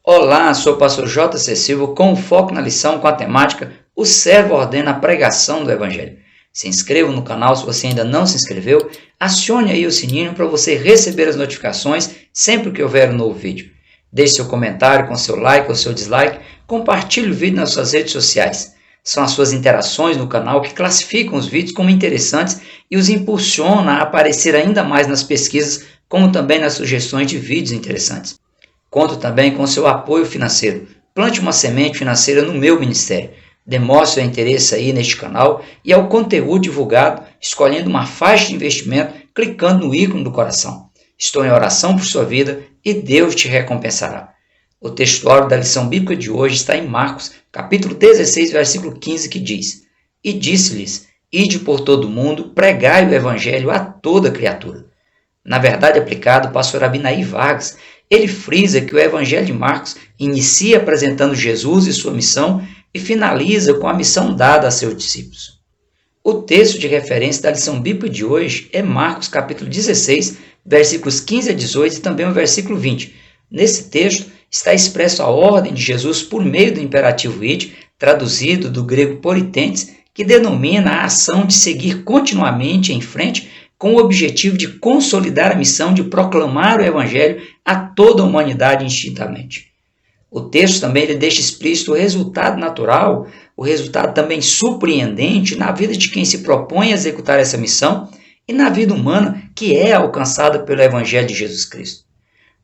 Olá, sou o pastor J.C. Silva com foco na lição com a temática O Servo Ordena a Pregação do Evangelho. Se inscreva no canal se você ainda não se inscreveu, acione aí o sininho para você receber as notificações sempre que houver um novo vídeo. Deixe seu comentário com seu like ou seu dislike, compartilhe o vídeo nas suas redes sociais. São as suas interações no canal que classificam os vídeos como interessantes e os impulsionam a aparecer ainda mais nas pesquisas, como também nas sugestões de vídeos interessantes. Conto também com seu apoio financeiro. Plante uma semente financeira no meu ministério. Demonstre seu interesse aí neste canal e ao conteúdo divulgado, escolhendo uma faixa de investimento, clicando no ícone do coração. Estou em oração por sua vida e Deus te recompensará. O textuário da lição bíblica de hoje está em Marcos, capítulo 16, versículo 15, que diz: E disse-lhes, ide por todo o mundo, pregai o evangelho a toda criatura. Na verdade aplicado, o pastor Abinaí Vargas, ele frisa que o Evangelho de Marcos inicia apresentando Jesus e sua missão e finaliza com a missão dada a seus discípulos. O texto de referência da lição bíblica de hoje é Marcos capítulo 16, versículos 15 a 18 e também o versículo 20. Nesse texto está expresso a ordem de Jesus por meio do imperativo ide, traduzido do grego poritentes, que denomina a ação de seguir continuamente em frente com o objetivo de consolidar a missão de proclamar o Evangelho a toda a humanidade indistintamente. O texto também ele deixa explícito o resultado natural, o resultado também surpreendente na vida de quem se propõe a executar essa missão e na vida humana que é alcançada pelo Evangelho de Jesus Cristo.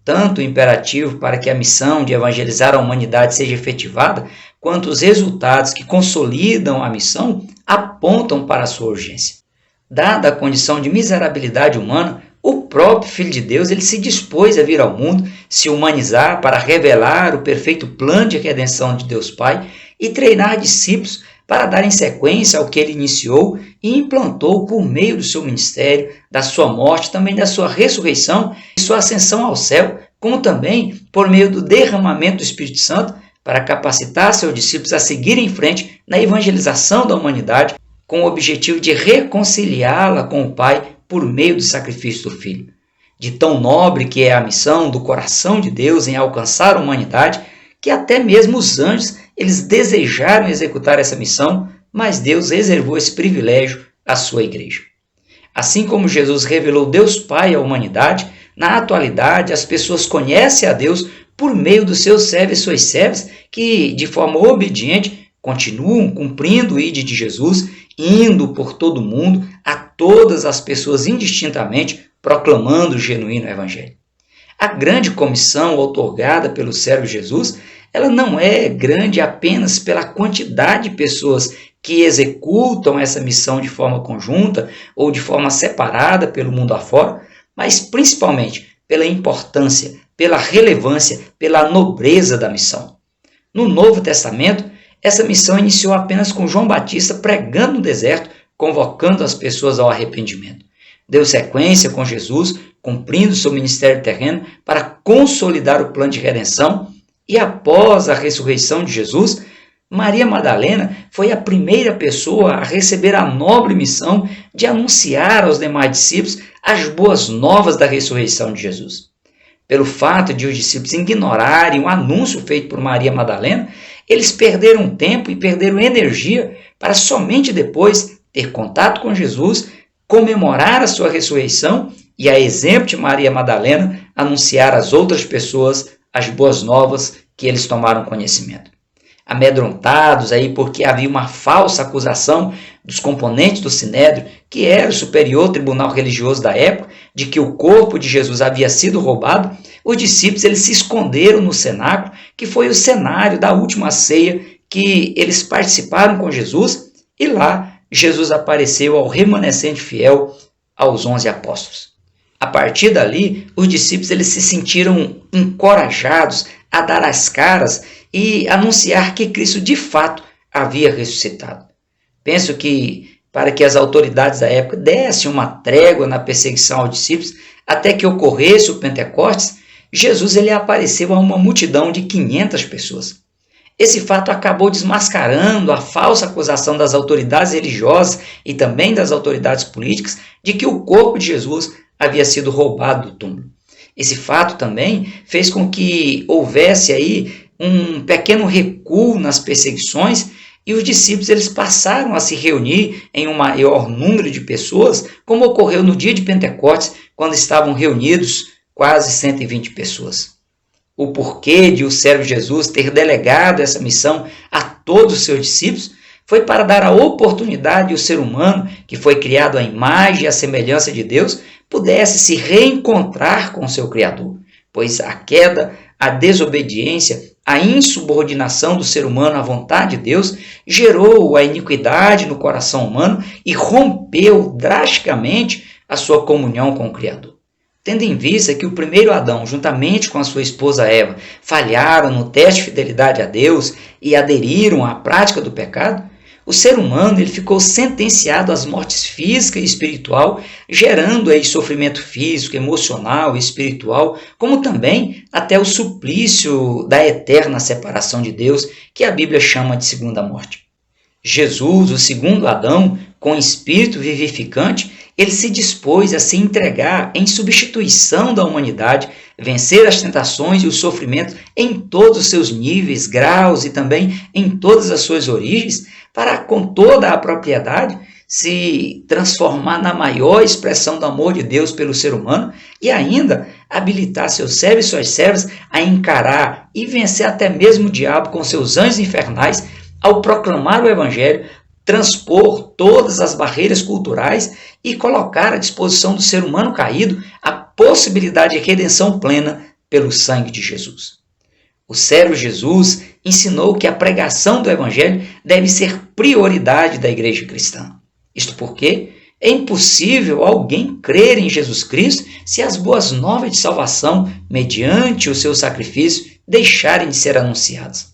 Tanto o imperativo para que a missão de evangelizar a humanidade seja efetivada, quanto os resultados que consolidam a missão apontam para a sua urgência. Dada a condição de miserabilidade humana, o próprio Filho de Deus ele se dispôs a vir ao mundo, se humanizar para revelar o perfeito plano de redenção de Deus Pai e treinar discípulos para darem sequência ao que ele iniciou e implantou por meio do seu ministério, da sua morte, também da sua ressurreição e sua ascensão ao céu, como também por meio do derramamento do Espírito Santo para capacitar seus discípulos a seguirem em frente na evangelização da humanidade, com o objetivo de reconciliá-la com o Pai por meio do sacrifício do Filho. De tão nobre que é a missão do coração de Deus em alcançar a humanidade, que até mesmo os anjos eles desejaram executar essa missão, mas Deus reservou esse privilégio à sua igreja. Assim como Jesus revelou Deus Pai à humanidade, na atualidade as pessoas conhecem a Deus por meio dos seus servos e suas servas que, de forma obediente, continuam cumprindo o ide de Jesus, indo por todo o mundo, a todas as pessoas indistintamente, proclamando o genuíno Evangelho. A grande comissão outorgada pelo servo Jesus, ela não é grande apenas pela quantidade de pessoas que executam essa missão de forma conjunta ou de forma separada pelo mundo afora, mas principalmente pela importância, pela relevância, pela nobreza da missão. No Novo Testamento, essa missão iniciou apenas com João Batista pregando no deserto, convocando as pessoas ao arrependimento. Deu sequência com Jesus, cumprindo seu ministério terreno para consolidar o plano de redenção e após a ressurreição de Jesus, Maria Madalena foi a primeira pessoa a receber a nobre missão de anunciar aos demais discípulos as boas novas da ressurreição de Jesus. Pelo fato de os discípulos ignorarem o anúncio feito por Maria Madalena, eles perderam tempo e perderam energia para somente depois ter contato com Jesus, comemorar a sua ressurreição e, a exemplo de Maria Madalena, anunciar às outras pessoas as boas novas que eles tomaram conhecimento. Amedrontados aí porque havia uma falsa acusação dos componentes do Sinédrio, que era o superior tribunal religioso da época, de que o corpo de Jesus havia sido roubado, os discípulos eles se esconderam no cenáculo, que foi o cenário da última ceia que eles participaram com Jesus, e lá Jesus apareceu ao remanescente fiel aos 11 apóstolos. A partir dali, os discípulos eles se sentiram encorajados a dar as caras e anunciar que Cristo de fato havia ressuscitado. Penso que para que as autoridades da época dessem uma trégua na perseguição aos discípulos até que ocorresse o Pentecostes, Jesus ele apareceu a uma multidão de 500 pessoas. Esse fato acabou desmascarando a falsa acusação das autoridades religiosas e também das autoridades políticas de que o corpo de Jesus havia sido roubado do túmulo. Esse fato também fez com que houvesse aí um pequeno recuo nas perseguições e os discípulos eles passaram a se reunir em um maior número de pessoas, como ocorreu no dia de Pentecostes, quando estavam reunidos quase 120 pessoas. O porquê de o servo Jesus ter delegado essa missão a todos os seus discípulos foi para dar a oportunidade ao ser humano, que foi criado à imagem e à semelhança de Deus, pudesse se reencontrar com seu Criador, pois a queda, a desobediência, a insubordinação do ser humano à vontade de Deus gerou a iniquidade no coração humano e rompeu drasticamente a sua comunhão com o Criador. Tendo em vista que o primeiro Adão, juntamente com a sua esposa Eva, falharam no teste de fidelidade a Deus e aderiram à prática do pecado, o ser humano ele ficou sentenciado às mortes física e espiritual, gerando aí sofrimento físico, emocional e espiritual, como também até o suplício da eterna separação de Deus, que a Bíblia chama de segunda morte. Jesus, o segundo Adão, com espírito vivificante, ele se dispôs a se entregar em substituição da humanidade, vencer as tentações e o sofrimento em todos os seus níveis, graus e também em todas as suas origens, para com toda a propriedade se transformar na maior expressão do amor de Deus pelo ser humano e ainda habilitar seus servos e suas servas a encarar e vencer até mesmo o diabo com seus anjos infernais ao proclamar o Evangelho, transpor todas as barreiras culturais e colocar à disposição do ser humano caído a possibilidade de redenção plena pelo sangue de Jesus. O servo Jesus ensinou que a pregação do Evangelho deve ser prioridade da igreja cristã. Isto porque é impossível alguém crer em Jesus Cristo se as boas novas de salvação, mediante o seu sacrifício, deixarem de ser anunciadas.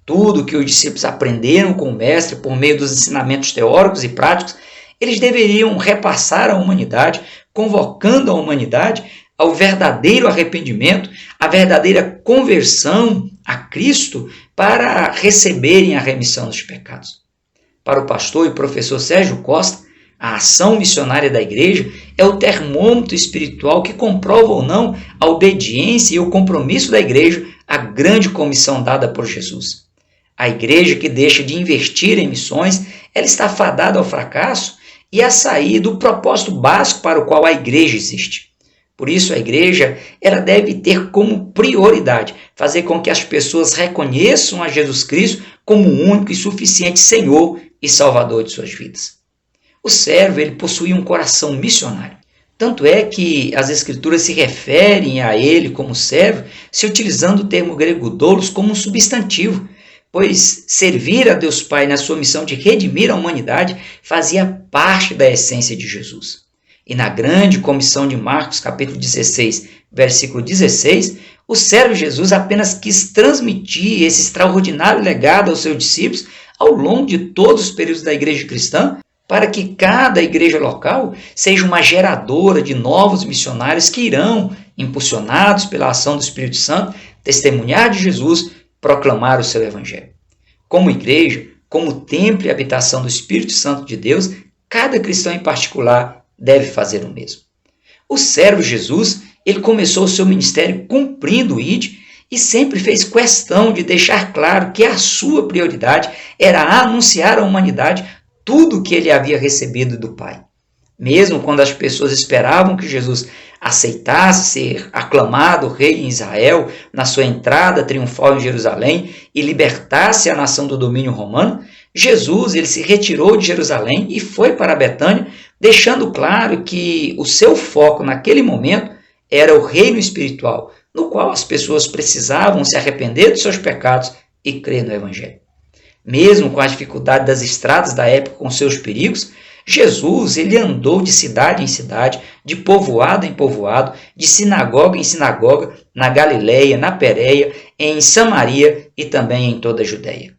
Tudo que os discípulos aprenderam com o Mestre por meio dos ensinamentos teóricos e práticos, eles deveriam repassar à humanidade, convocando a humanidade ao verdadeiro arrependimento, à verdadeira conversão a Cristo para receberem a remissão dos pecados. Para o pastor e professor Sérgio Costa, a ação missionária da igreja é o termômetro espiritual que comprova ou não a obediência e o compromisso da igreja à grande comissão dada por Jesus. A igreja que deixa de investir em missões, ela está fadada ao fracasso e a sair do propósito básico para o qual a igreja existe. Por isso, a igreja ela deve ter como prioridade fazer com que as pessoas reconheçam a Jesus Cristo como o único e suficiente Senhor e Salvador de suas vidas. O servo ele possui um coração missionário. Tanto é que as Escrituras se referem a ele como servo, se utilizando o termo grego doulos como um substantivo, pois servir a Deus Pai na sua missão de redimir a humanidade fazia parte da essência de Jesus. E na grande comissão de Marcos, capítulo 16, versículo 16, o servo Jesus apenas quis transmitir esse extraordinário legado aos seus discípulos ao longo de todos os períodos da igreja cristã, para que cada igreja local seja uma geradora de novos missionários que irão, impulsionados pela ação do Espírito Santo, testemunhar de Jesus, proclamar o seu Evangelho. Como igreja, como templo e habitação do Espírito Santo de Deus, cada cristão em particular deve fazer o mesmo. O servo Jesus, ele começou o seu ministério cumprindo o ID e sempre fez questão de deixar claro que a sua prioridade era anunciar à humanidade tudo o que ele havia recebido do Pai. Mesmo quando as pessoas esperavam que Jesus aceitasse ser aclamado rei em Israel, na sua entrada triunfal em Jerusalém e libertasse a nação do domínio romano, Jesus ele se retirou de Jerusalém e foi para Betânia, deixando claro que o seu foco naquele momento era o reino espiritual, no qual as pessoas precisavam se arrepender dos seus pecados e crer no Evangelho. Mesmo com as dificuldades das estradas da época com seus perigos, Jesus ele andou de cidade em cidade, de povoado em povoado, de sinagoga em sinagoga, na Galileia, na Pérea, em Samaria e também em toda a Judéia.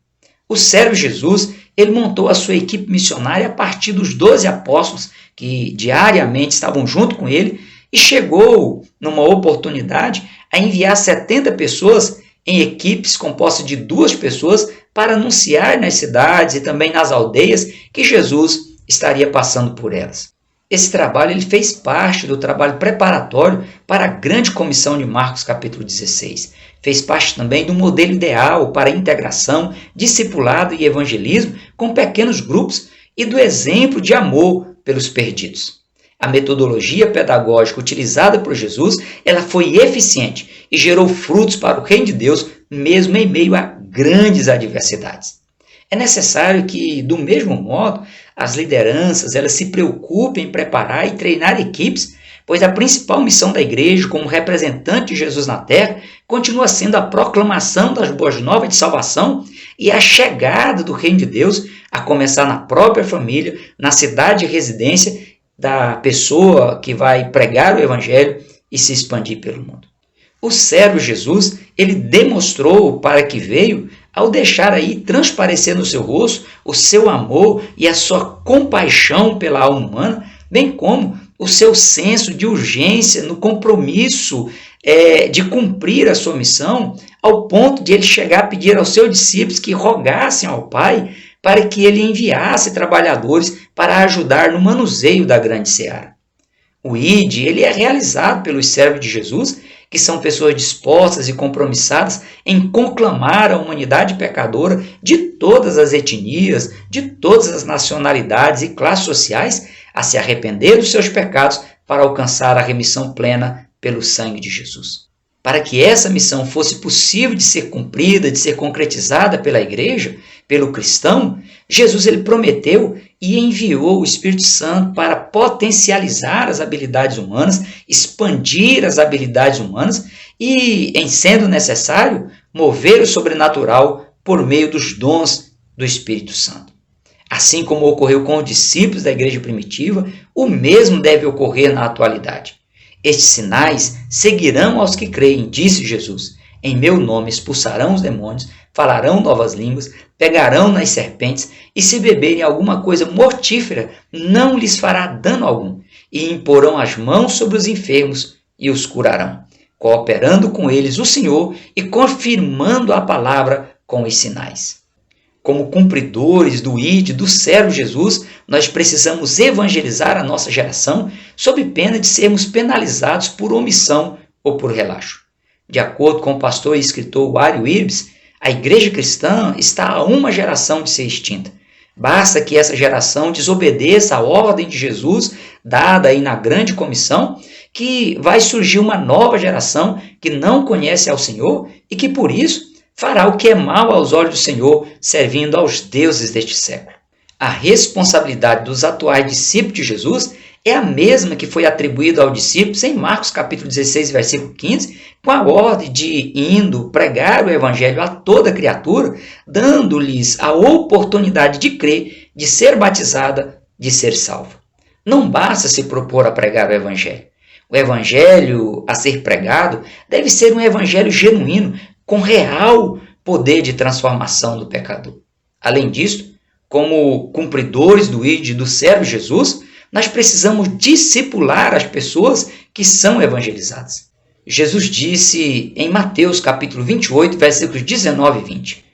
O servo Jesus ele montou a sua equipe missionária a partir dos 12 apóstolos que diariamente estavam junto com ele e chegou, numa oportunidade, a enviar 70 pessoas em equipes compostas de 2 pessoas para anunciar nas cidades e também nas aldeias que Jesus estaria passando por elas. Esse trabalho ele fez parte do trabalho preparatório para a grande comissão de Marcos capítulo 16. Fez parte também do modelo ideal para a integração, discipulado e evangelismo com pequenos grupos e do exemplo de amor pelos perdidos. A metodologia pedagógica utilizada por Jesus, ela foi eficiente e gerou frutos para o reino de Deus, mesmo em meio a grandes adversidades. É necessário que, do mesmo modo, as lideranças elas se preocupem em preparar e treinar equipes, pois a principal missão da igreja, como representante de Jesus na terra, continua sendo a proclamação das boas novas de salvação e a chegada do reino de Deus, a começar na própria família, na cidade de residência da pessoa que vai pregar o evangelho e se expandir pelo mundo. O servo Jesus, ele demonstrou para que veio ao deixar aí transparecer no seu rosto o seu amor e a sua compaixão pela alma humana, bem como o seu senso de urgência no compromisso de cumprir a sua missão, ao ponto de ele chegar a pedir aos seus discípulos que rogassem ao Pai para que ele enviasse trabalhadores para ajudar no manuseio da grande seara. O ID ele é realizado pelos servos de Jesus, que são pessoas dispostas e compromissadas em conclamar a humanidade pecadora de todas as etnias, de todas as nacionalidades e classes sociais a se arrepender dos seus pecados para alcançar a remissão plena pelo sangue de Jesus. Para que essa missão fosse possível de ser cumprida, de ser concretizada pela igreja, pelo cristão, Jesus ele prometeu e enviou o Espírito Santo para potencializar as habilidades humanas, expandir as habilidades humanas e, em sendo necessário, mover o sobrenatural por meio dos dons do Espírito Santo. Assim como ocorreu com os discípulos da igreja primitiva, o mesmo deve ocorrer na atualidade. Estes sinais seguirão aos que creem, disse Jesus. Em meu nome expulsarão os demônios, falarão novas línguas, pegarão nas serpentes, e se beberem alguma coisa mortífera, não lhes fará dano algum, e imporão as mãos sobre os enfermos e os curarão, cooperando com eles o Senhor e confirmando a palavra com os sinais. Como cumpridores do ID, do servo Jesus, nós precisamos evangelizar a nossa geração sob pena de sermos penalizados por omissão ou por relaxo. De acordo com o pastor e escritor Warren Wiersbe, a igreja cristã está a uma geração de ser extinta. Basta que essa geração desobedeça a ordem de Jesus, dada aí na grande comissão, que vai surgir uma nova geração que não conhece ao Senhor e que, por isso, fará o que é mal aos olhos do Senhor, servindo aos deuses deste século. A responsabilidade dos atuais discípulos de Jesus é a mesma que foi atribuída aos discípulos em Marcos capítulo 16, versículo 15, com a ordem de indo pregar o evangelho a toda criatura, dando-lhes a oportunidade de crer, de ser batizada, de ser salva. Não basta se propor a pregar o evangelho. O evangelho a ser pregado deve ser um evangelho genuíno, com real poder de transformação do pecador. Além disso, como cumpridores do ID do servo Jesus, nós precisamos discipular as pessoas que são evangelizadas. Jesus disse em Mateus capítulo 28, versículos 19 e 20: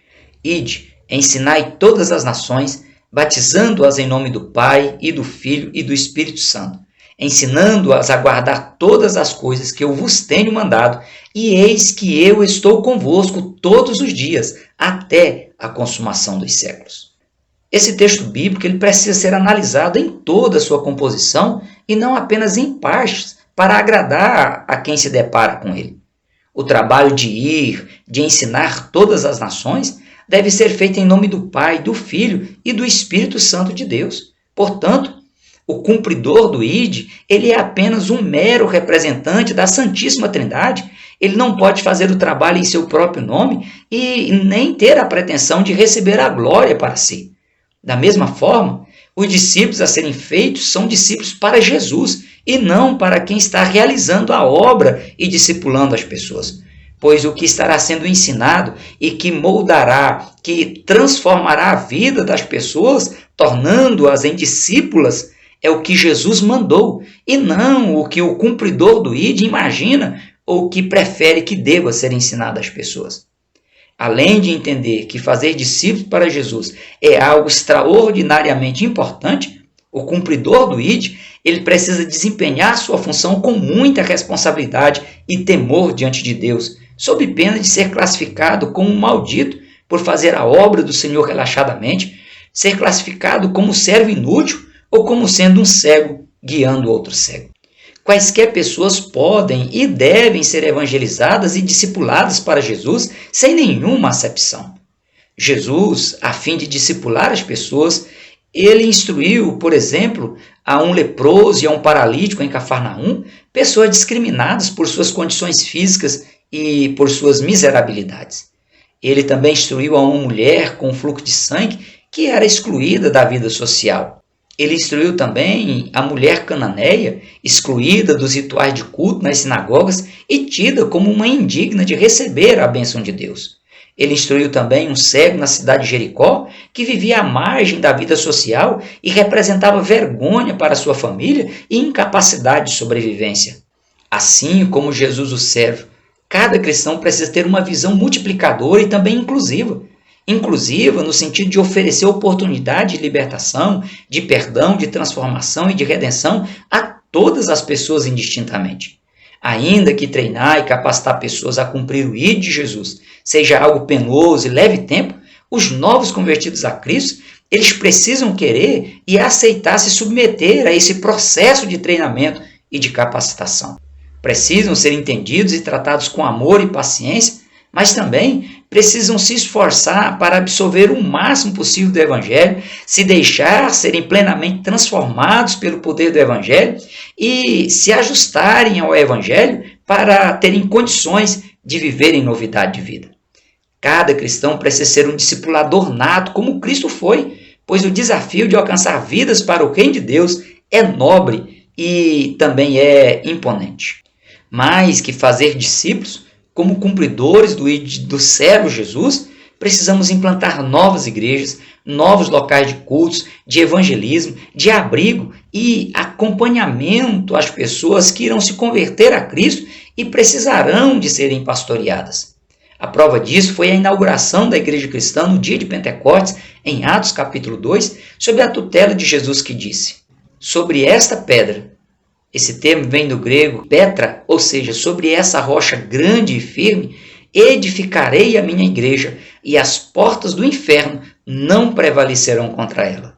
Ide, ensinai todas as nações, batizando-as em nome do Pai e do Filho e do Espírito Santo, ensinando-as a guardar todas as coisas que eu vos tenho mandado, e eis que eu estou convosco todos os dias, até a consumação dos séculos. Esse texto bíblico ele precisa ser analisado em toda a sua composição e não apenas em partes, para agradar a quem se depara com ele. O trabalho de ir, de ensinar todas as nações, deve ser feito em nome do Pai, do Filho e do Espírito Santo de Deus. Portanto, o cumpridor do ID, ele é apenas um mero representante da Santíssima Trindade. Ele não pode fazer o trabalho em seu próprio nome e nem ter a pretensão de receber a glória para si. Da mesma forma, os discípulos a serem feitos são discípulos para Jesus e não para quem está realizando a obra e discipulando as pessoas. Pois o que estará sendo ensinado e que moldará, que transformará a vida das pessoas, tornando-as em discípulas, é o que Jesus mandou, e não o que o cumpridor do ID imagina ou que prefere que deva ser ensinado às pessoas. Além de entender que fazer discípulos para Jesus é algo extraordinariamente importante, o cumpridor do ID, ele precisa desempenhar sua função com muita responsabilidade e temor diante de Deus, sob pena de ser classificado como um maldito por fazer a obra do Senhor relaxadamente, ser classificado como servo inútil ou como sendo um cego guiando outro cego. Quaisquer pessoas podem e devem ser evangelizadas e discipuladas para Jesus sem nenhuma acepção. Jesus, a fim de discipular as pessoas, ele instruiu, por exemplo, a um leproso e a um paralítico em Cafarnaum, pessoas discriminadas por suas condições físicas e por suas miserabilidades. Ele também instruiu a uma mulher com fluxo de sangue que era excluída da vida social. Ele instruiu também a mulher cananeia, excluída dos rituais de culto nas sinagogas e tida como uma indigna de receber a bênção de Deus. Ele instruiu também um cego na cidade de Jericó, que vivia à margem da vida social e representava vergonha para sua família e incapacidade de sobrevivência. Assim como Jesus o servo, cada cristão precisa ter uma visão multiplicadora e também inclusiva. Inclusiva no sentido de oferecer oportunidade de libertação, de perdão, de transformação e de redenção a todas as pessoas indistintamente. Ainda que treinar e capacitar pessoas a cumprir o ID de Jesus seja algo penoso e leve tempo, os novos convertidos a Cristo, eles precisam querer e aceitar se submeter a esse processo de treinamento e de capacitação. Precisam ser entendidos e tratados com amor e paciência, mas também precisam se esforçar para absorver o máximo possível do Evangelho, se deixar serem plenamente transformados pelo poder do Evangelho e se ajustarem ao Evangelho para terem condições de viver em novidade de vida. Cada cristão precisa ser um discipulador nato, como Cristo foi, pois o desafio de alcançar vidas para o reino de Deus é nobre e também é imponente. Mais que fazer discípulos, como cumpridores do servo Jesus, precisamos implantar novas igrejas, novos locais de cultos, de evangelismo, de abrigo e acompanhamento às pessoas que irão se converter a Cristo e precisarão de serem pastoreadas. A prova disso foi a inauguração da igreja cristã no dia de Pentecostes, em Atos capítulo 2, sob a tutela de Jesus que disse: sobre esta pedra, esse termo vem do grego petra, ou seja, sobre essa rocha grande e firme, edificarei a minha igreja, e as portas do inferno não prevalecerão contra ela.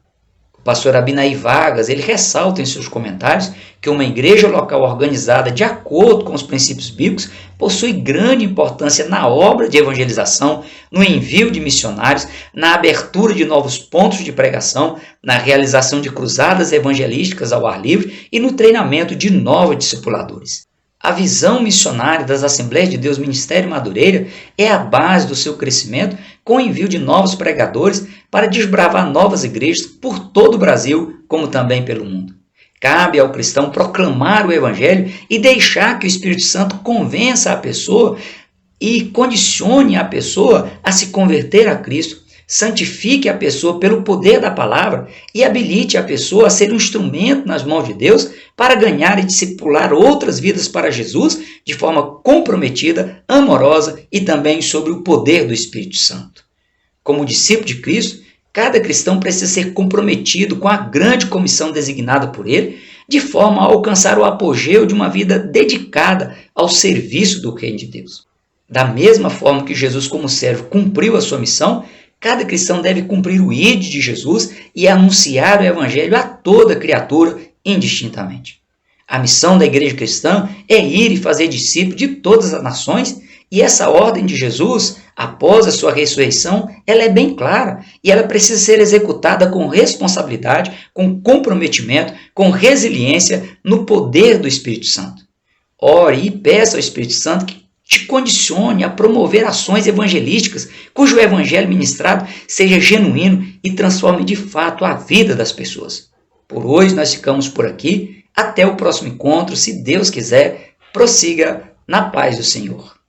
O pastor Abinay Vargas, ele ressalta em seus comentários que uma igreja local organizada de acordo com os princípios bíblicos possui grande importância na obra de evangelização, no envio de missionários, na abertura de novos pontos de pregação, na realização de cruzadas evangelísticas ao ar livre e no treinamento de novos discipuladores. A visão missionária das Assembleias de Deus Ministério Madureira é a base do seu crescimento com o envio de novos pregadores para desbravar novas igrejas por todo o Brasil, como também pelo mundo. Cabe ao cristão proclamar o Evangelho e deixar que o Espírito Santo convença a pessoa e condicione a pessoa a se converter a Cristo, santifique a pessoa pelo poder da palavra e habilite a pessoa a ser um instrumento nas mãos de Deus para ganhar e discipular outras vidas para Jesus de forma comprometida, amorosa e também sobre o poder do Espírito Santo. Como discípulo de Cristo, cada cristão precisa ser comprometido com a grande comissão designada por ele, de forma a alcançar o apogeu de uma vida dedicada ao serviço do reino de Deus. Da mesma forma que Jesus, como servo, cumpriu a sua missão, cada cristão deve cumprir o ID de Jesus e anunciar o Evangelho a toda criatura indistintamente. A missão da igreja cristã é ir e fazer discípulos de todas as nações, e essa ordem de Jesus, após a sua ressurreição, ela é bem clara e ela precisa ser executada com responsabilidade, com comprometimento, com resiliência no poder do Espírito Santo. Ore e peça ao Espírito Santo que te condicione a promover ações evangelísticas cujo evangelho ministrado seja genuíno e transforme de fato a vida das pessoas. Por hoje nós ficamos por aqui. Até o próximo encontro, se Deus quiser, prossiga na paz do Senhor.